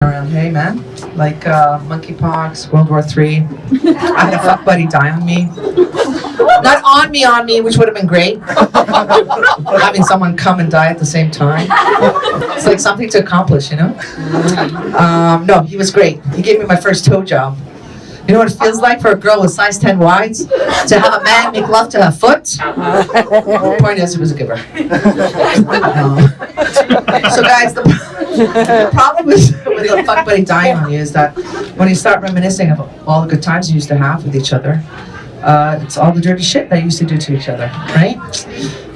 Around, hey man, like monkeypox, World War III. I had a fuck buddy die on me. Not on me, which would have been great. Having someone come and die at the same time. It's like something to accomplish, you know? No, he was great. He gave me my first toe job. You know what it feels like for a girl with size 10 wides to have a man make love to her foot? Point is, he was a giver. So guys, the problem with a fuck buddy dying on you is that when you start reminiscing of all the good times you used to have with each other, it's all the dirty shit that you used to do to each other, right?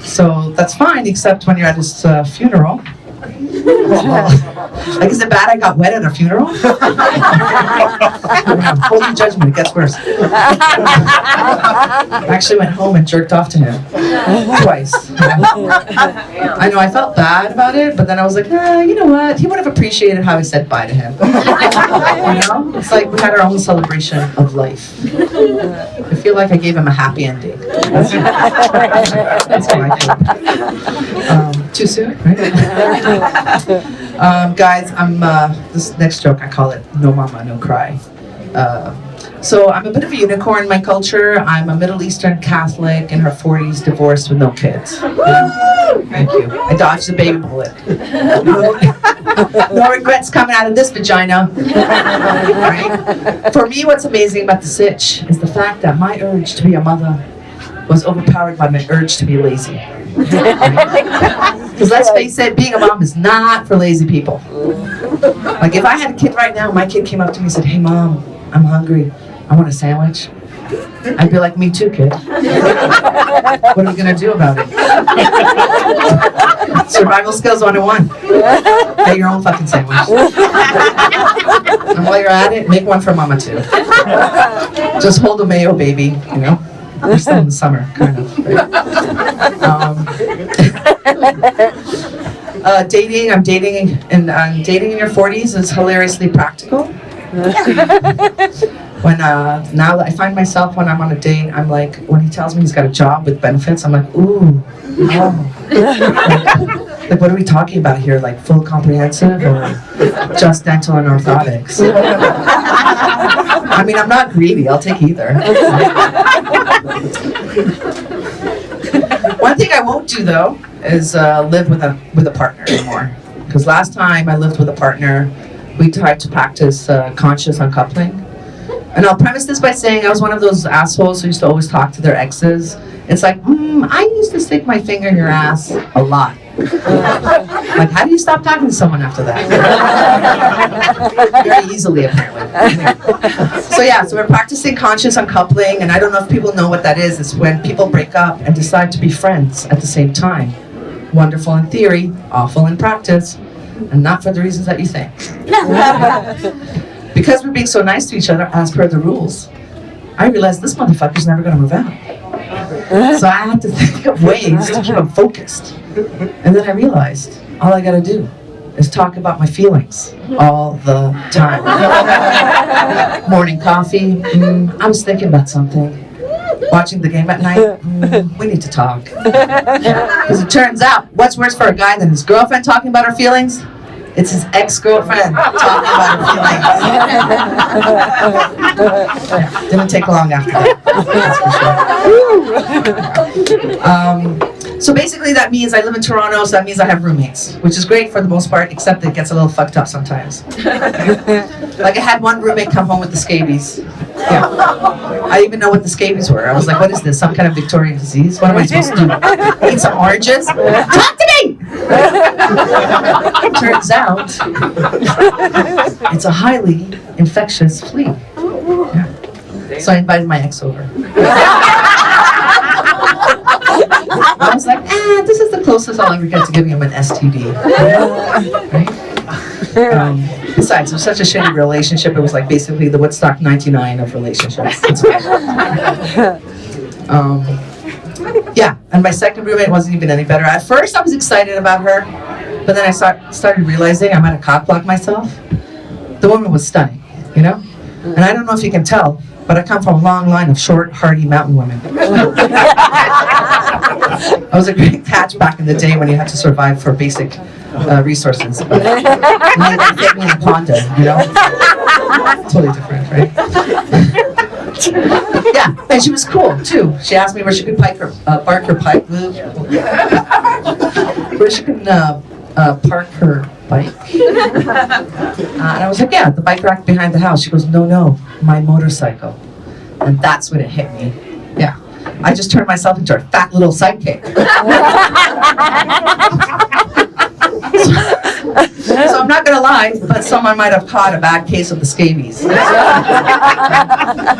So that's fine, except when you're at his funeral. Like, is it bad I got wet at a funeral? Holy judgment, it gets worse. I actually went home and jerked off to him twice. I know, I felt bad about it, but then I was like, you know what? He would have appreciated how I said bye to him. You know? It's like we had our own celebration of life. I feel like I gave him a happy ending. That's how I feel. Too soon, right? Guys, this next joke, I call it No Mama, No Cry. So I'm a bit of a unicorn in my culture. I'm a Middle Eastern Catholic in her 40s, divorced with no kids. Thank you. I dodged the baby bullet. No regrets coming out of this vagina. Right? For me, what's amazing about the sitch is the fact that my urge to be a mother was overpowered by my urge to be lazy. Because let's face it, being a mom is not for lazy people. Like if I had a kid right now, my kid came up to me and said, "Hey mom, I'm hungry. I want a sandwich." I'd be like, "Me too, kid." What are you gonna do about it? Survival skills 101. Get your own fucking sandwich. And while you're at it, make one for mama too. Just hold a mayo, baby, you know? We're still in the summer, kind of. Right? Dating, I'm dating in your 40s is hilariously practical. When now I find myself when I'm on a date, I'm like, when he tells me he's got a job with benefits, I'm like, ooh, oh. Like, what are we talking about here? Like full comprehensive or just dental and orthotics? I mean, I'm not greedy. I'll take either. One thing I won't do though is live with a partner anymore. Because last time I lived with a partner, we tried to practice conscious uncoupling. And I'll premise this by saying I was one of those assholes who used to always talk to their exes. It's like, I used to stick my finger in your ass a lot. Like, how do you stop talking to someone after that? Very easily, apparently. So we're practicing conscious uncoupling, and I don't know if people know what that is. It's when people break up and decide to be friends at the same time. Wonderful in theory, awful in practice, and not for the reasons that you think. Because we're being so nice to each other as per the rules, I realized this motherfucker's never gonna move out. So I had to think of ways to keep him focused. And then I realized, all I gotta do is talk about my feelings all the time. Morning coffee, I was thinking about something. Watching the game at night, we need to talk. Because it turns out, what's worse for a guy than his girlfriend talking about her feelings? It's his ex-girlfriend talking about her feelings. Didn't take long after that. So basically that means I live in Toronto, so that means I have roommates, which is great for the most part, except it gets a little fucked up sometimes. Like I had one roommate come home with the scabies. Yeah. I didn't even know what the scabies were. I was like, what is this? Some kind of Victorian disease? What am I supposed to do? Eat some oranges? Talk to me! Turns out, it's a highly infectious flea. Yeah. So I invited my ex over. I was like, this is the closest I'll ever get to giving him an STD. Right? Besides, it was such a shitty relationship. It was like basically the Woodstock 99 of relationships. Yeah, and my second roommate wasn't even any better. At first, I was excited about her, but then I started realizing I might have cock-blocked myself. The woman was stunning, you know? And I don't know if you can tell, but I come from a long line of short, hardy mountain women. I was a great catch back in the day when you had to survive for basic resources. But they fit me in a condo, you know? Totally different, right? Yeah, and she was cool too. She asked me where she could bark her pipe, where she could park her bike. And I was like, yeah, the bike rack behind the house. She goes, no, my motorcycle. And that's when it hit me. Yeah, I just turned myself into a fat little sidekick. So I'm not gonna lie, but someone might have caught a bad case of the scabies.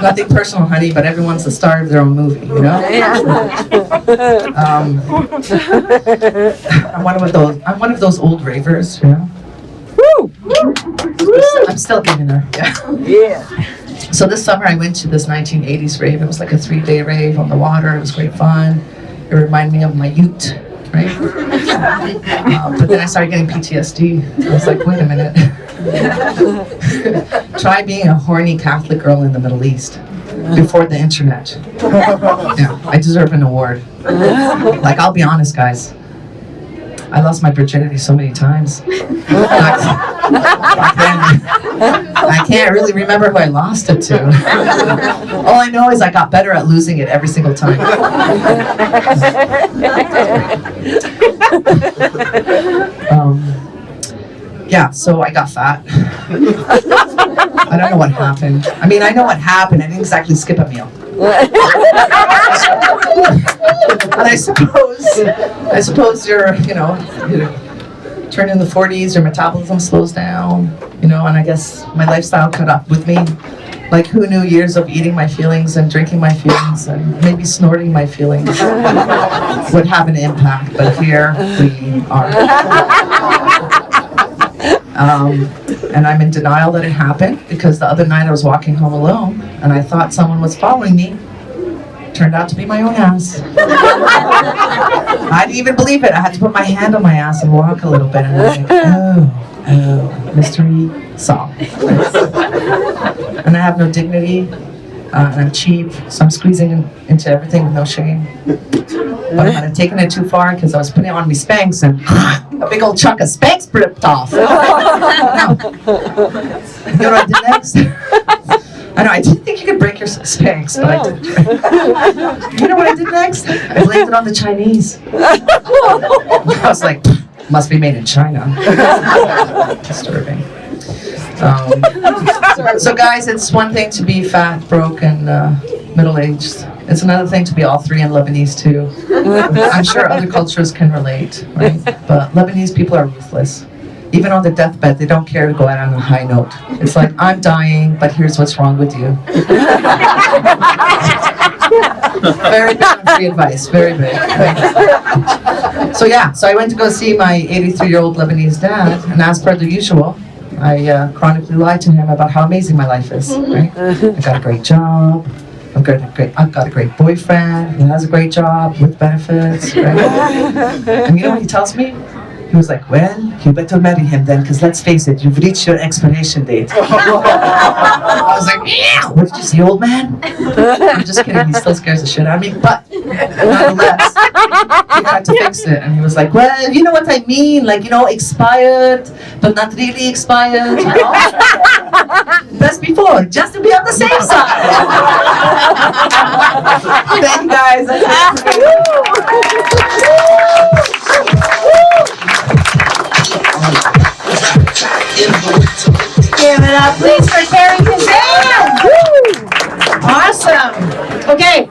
Nothing personal, honey, but everyone's the star of their own movie, you know? I'm one of those old ravers, you know? Woo! I'm still giving her, yeah. So this summer I went to this 1980s rave. It was like a 3-day rave on the water. It was great fun. It reminded me of my ute, right? But then I started getting PTSD. I was like, wait a minute. Try being a horny Catholic girl in the Middle East before the internet. Yeah, I deserve an award. Like, I'll be honest, guys. I lost my virginity so many times. I can't really remember who I lost it to. All I know is I got better at losing it every single time. Yeah, so I got fat. I don't know what happened. I mean, I know what happened. I didn't exactly skip a meal. And I suppose you're, you turn in the 40s, your metabolism slows down, and I guess my lifestyle caught up with me. Like, who knew years of eating my feelings and drinking my feelings and maybe snorting my feelings would have an impact, but here we are. And I'm in denial that it happened because the other night I was walking home alone and I thought someone was following me. Turned out to be my own ass. I didn't even believe it. I had to put my hand on my ass and walk a little bit, and I was like, oh, mystery solved. And I have no dignity, and I'm cheap, so I'm squeezing into everything with no shame. But I might have taken it too far because I was putting on me Spanx, and a big old chunk of Spanx ripped off. You know what I did next? I know, I didn't think you could break your Spanx, but I did. You know what I did next? I blamed it on the Chinese. I was like, must be made in China. Disturbing. So guys, it's one thing to be fat, broke, and middle-aged. It's another thing to be all three in Lebanese too. I'm sure other cultures can relate, right? But Lebanese people are ruthless. Even on the deathbed, they don't care to go out on a high note. It's like, I'm dying, but here's what's wrong with you. Very big on free advice, very big. Right? So I went to go see my 83-year-old Lebanese dad, and as per the usual, I chronically lied to him about how amazing my life is. Right? I got a great job. I've got a great boyfriend who has a great job with benefits. Right? And you know what he tells me? He was like, well, you better marry him then, because let's face it, you've reached your expiration date. I was like, yeah! What did you say, old man? I'm just kidding, he still scares the shit out of me, but nonetheless, he tried to fix it, and he was like, well, you know what I mean, like, expired, but not really expired, Best before, just to be on the safe side. Thank you guys. Give it up, please, for Karine Kazan! Awesome. Okay.